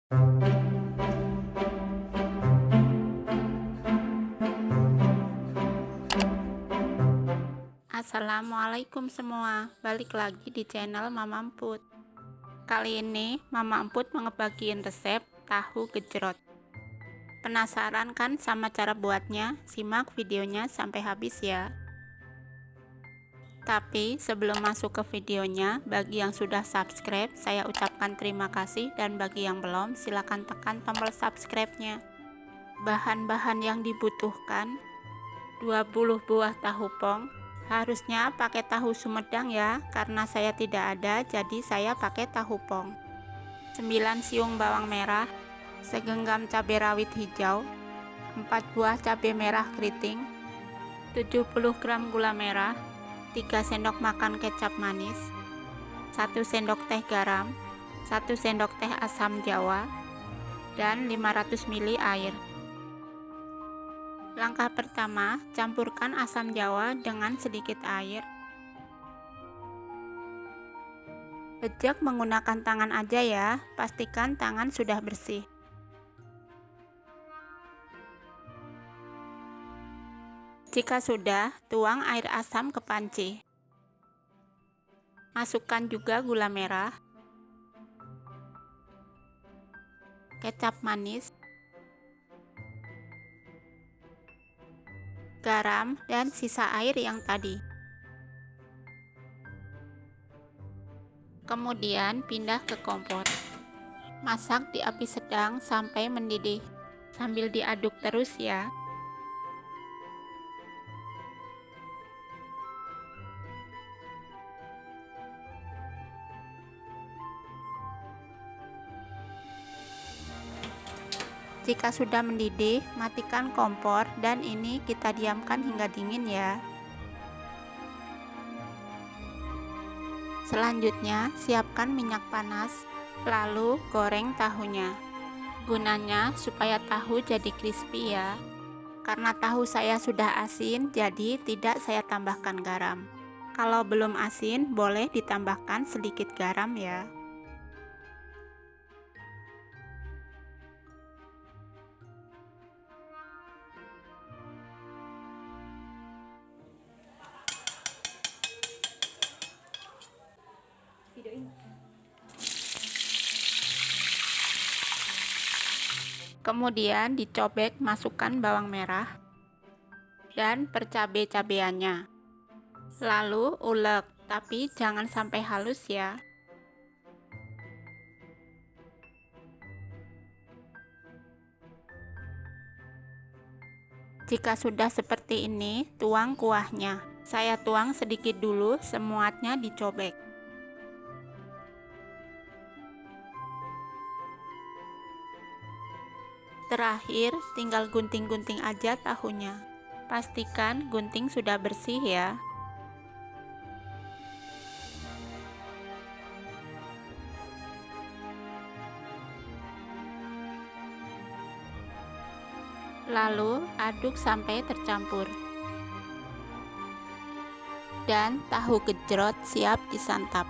Assalamualaikum semua, balik lagi di channel Mama Emput. Kali ini Mama Emput mau ngebagiin resep tahu gejrot. Penasaran kan sama cara buatnya? Simak videonya sampai habis ya. Tapi sebelum masuk ke videonya, bagi yang sudah subscribe saya ucapkan terima kasih, dan bagi yang belum silahkan tekan tombol subscribe-nya. Bahan-bahan yang dibutuhkan: 20 buah tahu pong. Harusnya pakai tahu Sumedang ya, karena saya tidak ada jadi saya pakai tahu pong. 9 siung bawang merah, segenggam cabai rawit hijau, 4 buah cabai merah keriting, 70 gram gula merah, 3 sendok makan kecap manis, 1 sendok teh garam, 1 sendok teh asam jawa, dan 500 ml air. Langkah pertama, campurkan asam jawa dengan sedikit air. Rejek menggunakan tangan aja ya, pastikan tangan sudah bersih. Jika sudah, tuang air asam ke panci. Masukkan juga gula merah, kecap manis, garam, dan sisa air yang tadi. Kemudian pindah ke kompor. Masak di api sedang sampai mendidih, sambil diaduk terus ya. Jika sudah mendidih, matikan kompor dan ini kita diamkan hingga dingin ya. Selanjutnya, siapkan minyak panas, lalu goreng tahunya. Gunanya supaya tahu jadi crispy ya. Karena tahu saya sudah asin, jadi tidak saya tambahkan garam. Kalau belum asin, boleh ditambahkan sedikit garam ya. Kemudian dicobek, masukkan bawang merah dan percabe-cabeannya. Lalu ulek, tapi jangan sampai halus ya. Jika sudah seperti ini, tuang kuahnya. Saya tuang sedikit dulu, semuanya dicobek. Terakhir, tinggal gunting-gunting aja tahunya. Pastikan gunting sudah bersih ya. Lalu aduk sampai tercampur. Dan tahu gejrot siap disantap.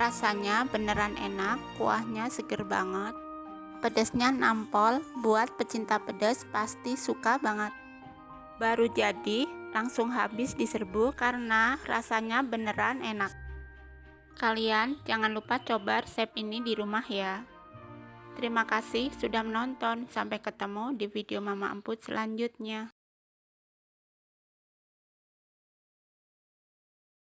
Rasanya beneran enak, kuahnya seger banget. Pedasnya nampol, buat pecinta pedas pasti suka banget. Baru jadi, langsung habis diserbu karena rasanya beneran enak. Kalian jangan lupa coba resep ini di rumah ya. Terima kasih sudah menonton, sampai ketemu di video Mama Emput selanjutnya.